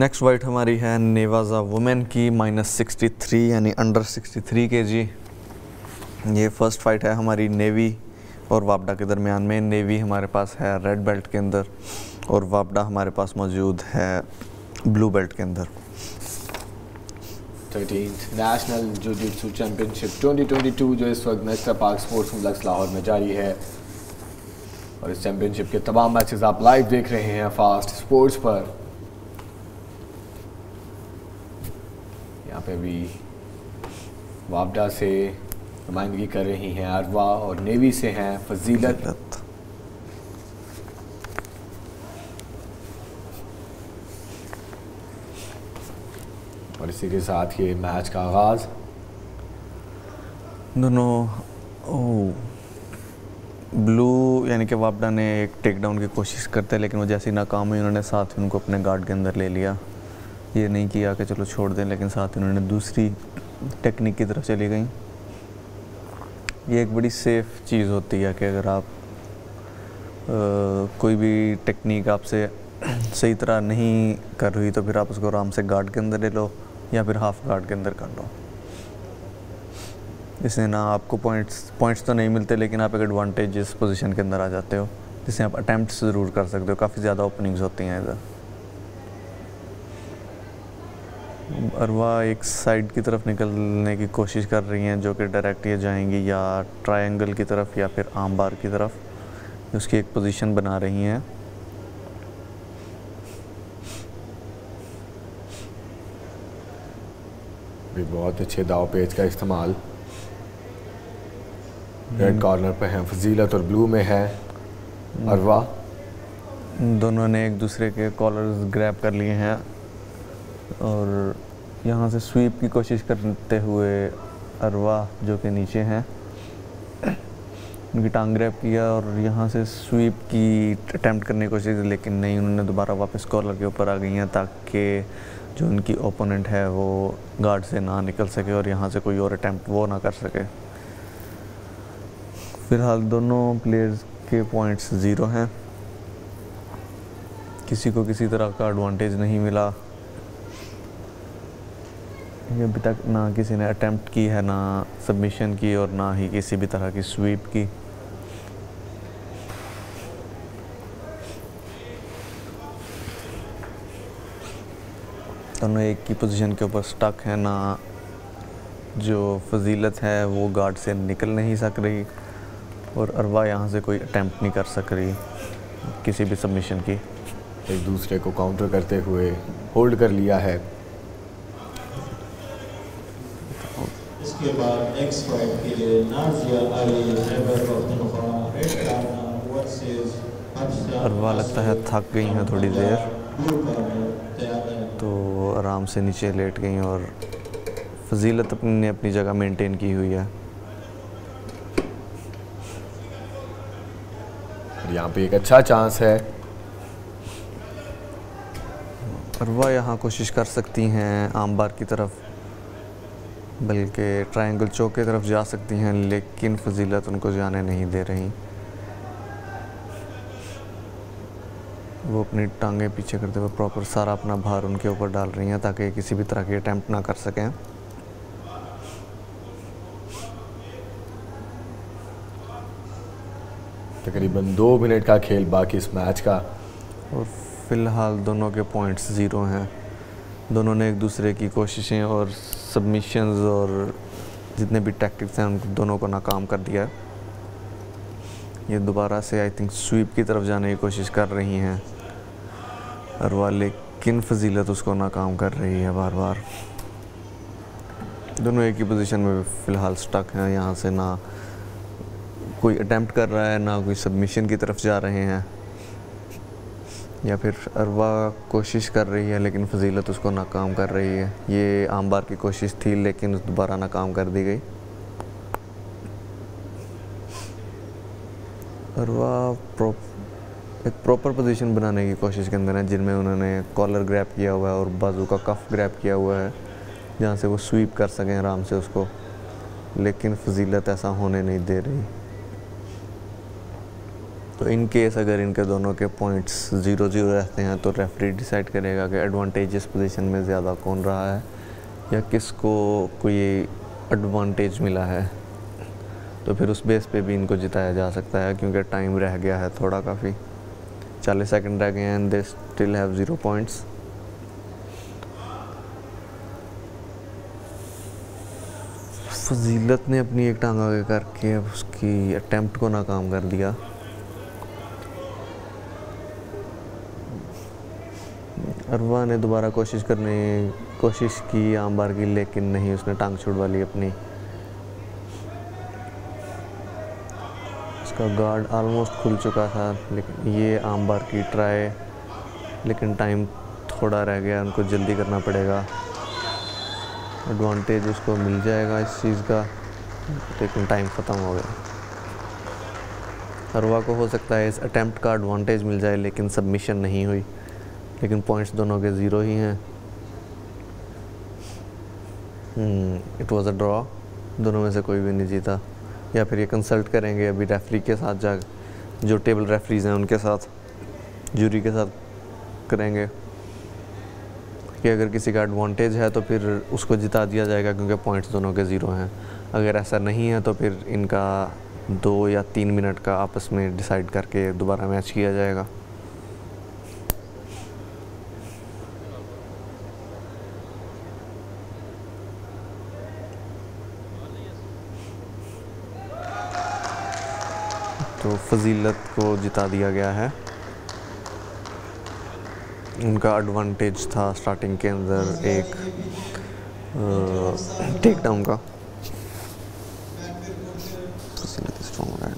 Next white हमारी है नेवाज़ा women की -63 यानी अंडर 63 kg। ये फर्स्ट फाइट है हमारी नेवी और वापडा के दरमियान में। नेवी हमारे पास है रेड बेल्ट के अंदर और वापडा हमारे पास मौजूद है ब्लू बेल्ट के अंदर। 13th नेशनल जिu-जित्सु चैम्पियनशिप 2022 जो इस वक्त नेक्स्टा पार्क स्पोर्ट्स कॉम्प्लेक्स लाहौर में जारी है और इस चैम्पियनशिप के तमाम मैचेस आप लाइव देख रहे हैं फास्ट स्पोर्ट्स पर। यहाँ पे भी वापडा से नुमाइंदगी कर रही हैं अरवा और नेवी से हैं फजीलत। और इसी के साथ ये मैच का आगाज। दोनों ब्लू यानी कि वापडा ने एक टेक डाउन की कोशिश करते लेकिन वो जैसी नाकाम हुई उन्होंने साथ ही उनको अपने गार्ड के अंदर ले लिया। ये नहीं किया कि चलो छोड़ दें, लेकिन साथ ही उन्होंने दूसरी टेक्निक की तरफ चली गई। ये एक बड़ी सेफ़ चीज़ होती है कि अगर आप कोई भी टेक्निक आपसे सही तरह नहीं कर रही तो फिर आप उसको आराम से गार्ड के अंदर ले लो या फिर हाफ गार्ड के अंदर कर लो। इससे ना आपको पॉइंट्स तो नहीं मिलते लेकिन आप एक एडवांटेज पोजीशन के अंदर आ जाते हो जिससे आप अटैम्प्ट्स ज़रूर कर सकते हो। काफ़ी ज़्यादा ओपनिंग्स होती हैं इधर। अरवा एक साइड की तरफ निकलने की कोशिश कर रही हैं जो कि डायरेक्ट ये जाएंगी या ट्रायंगल की तरफ या फिर आर्म बार की तरफ। उसकी एक पोजीशन बना रही हैं। भी बहुत अच्छे दाव पेच का इस्तेमाल। रेड कॉर्नर पे हैं फजीलत और ब्लू में है अरवा। दोनों ने एक दूसरे के कॉलर्स ग्रैब कर लिए हैं और यहाँ से स्वीप की कोशिश करते हुए अरवा जो कि नीचे हैं उनकी टांग ग्रैब किया और यहाँ से स्वीप की अटैम्प्ट करने की कोशिश की लेकिन नहीं, उन्होंने दोबारा वापस कॉलर के ऊपर आ गई हैं ताकि जो उनकी ओपोनेंट है वो गार्ड से ना निकल सके और यहाँ से कोई और अटैम्प्ट वो ना कर सके। फ़िलहाल दोनों प्लेयर्स के पॉइंट्स 0 हैं। किसी को किसी तरह का एडवांटेज नहीं मिला। ये अभी तक ना किसी ने अटेम्प्ट की है, ना सबमिशन की और ना ही किसी भी तरह की स्वीप की। दोनों एक की पोजीशन के ऊपर स्टक है। ना जो फजीलत है वो गार्ड से निकल नहीं सक रही और अरवा यहाँ से कोई अटेम्प्ट नहीं कर सक रही किसी भी सबमिशन की। एक दूसरे को काउंटर करते हुए होल्ड कर लिया है। इसके बाद नेक्स्ट फाइट के लिए नाज़िया अली अरवा लगता है थक गई हैं थोड़ी देर तो आराम से नीचे लेट गई और फजीलत ने अपनी जगह मेंटेन की हुई है। यहाँ पे एक अच्छा चांस है। अरवा यहाँ कोशिश कर सकती हैं आर्म बार की तरफ, बल्कि ट्रायंगल चौक की तरफ जा सकती हैं लेकिन फजीलत उनको जाने नहीं दे रही। वो अपनी टांगें पीछे करते हुए प्रॉपर सारा अपना भार उनके ऊपर डाल रही हैं ताकि किसी भी तरह की अटैम्प्ट ना कर सकें। तकरीबन 2 मिनट का खेल बाकी इस मैच का और फ़िलहाल दोनों के पॉइंट्स 0 हैं। दोनों ने एक दूसरे की कोशिशें और सबमिशंस और जितने भी टैक्टिक्स हैं उन दोनों को नाकाम कर दिया है। ये दोबारा से आई थिंक स्वीप की तरफ जाने की कोशिश कर रही हैं अरवा लेकिन फजीलत उसको नाकाम कर रही है बार बार। दोनों एक ही पोजीशन में फ़िलहाल स्टक हैं। यहाँ से ना कोई अटेम्प्ट कर रहा है ना कोई सबमिशन की तरफ जा रहे हैं या फिर अरवा कोशिश कर रही है लेकिन फजीलत उसको नाकाम कर रही है। ये आर्म बार की कोशिश थी लेकिन दोबारा नाकाम कर दी गई। अरवा एक प्रॉपर पोजीशन बनाने की कोशिश के अंदर है जिनमें उन्होंने कॉलर ग्रैब किया हुआ है और बाजू का कफ ग्रैब किया हुआ है जहाँ से वो स्वीप कर सकें आराम से उसको, लेकिन फजीलत ऐसा होने नहीं दे रही। तो इन केस अगर इनके दोनों के पॉइंट्स 0-0 रहते हैं तो रेफरी डिसाइड करेगा कि एडवांटेजेस पोजीशन में ज़्यादा कौन रहा है या किसको कोई एडवांटेज मिला है। तो फिर उस बेस पे भी इनको जिताया जा सकता है, क्योंकि टाइम रह गया है थोड़ा काफ़ी, 40 सेकंड रह गए हैं and they still have 0 points. फजीलत ने अपनी एक टांग आगे करके अब उसकी अटेम्प्ट को नाकाम कर दिया। अरवा ने दोबारा कोशिश की आम बार की, लेकिन नहीं, उसने टांग छुड़वा ली अपनी। उसका गार्ड ऑलमोस्ट खुल चुका था, लेकिन ये आम बार की ट्राई, लेकिन टाइम थोड़ा रह गया, उनको जल्दी करना पड़ेगा। एडवांटेज उसको मिल जाएगा इस चीज़ का, लेकिन टाइम ख़त्म हो गया। अरवा को हो सकता है इस अटेम्प्ट का एडवांटेज मिल जाए, लेकिन सबमिशन नहीं हुई, लेकिन पॉइंट्स दोनों के 0 ही हैं। इट वाज अ ड्रॉ, दोनों में से कोई भी नहीं जीता। या फिर ये कंसल्ट करेंगे अभी रेफरी के साथ, जा जो टेबल रेफरीज हैं उनके साथ, जूरी के साथ करेंगे कि अगर किसी का एडवांटेज है तो फिर उसको जिता दिया जाएगा, क्योंकि पॉइंट्स दोनों के 0 हैं। अगर ऐसा नहीं है तो फिर इनका 2 या 3 मिनट का आपस में डिसाइड करके दोबारा मैच किया जाएगा। तो फजीलत को जिता दिया गया है। उनका एडवांटेज था स्टार्टिंग के अंदर एक टेक डाउन का। फजीलत स्ट्रॉन्ग है।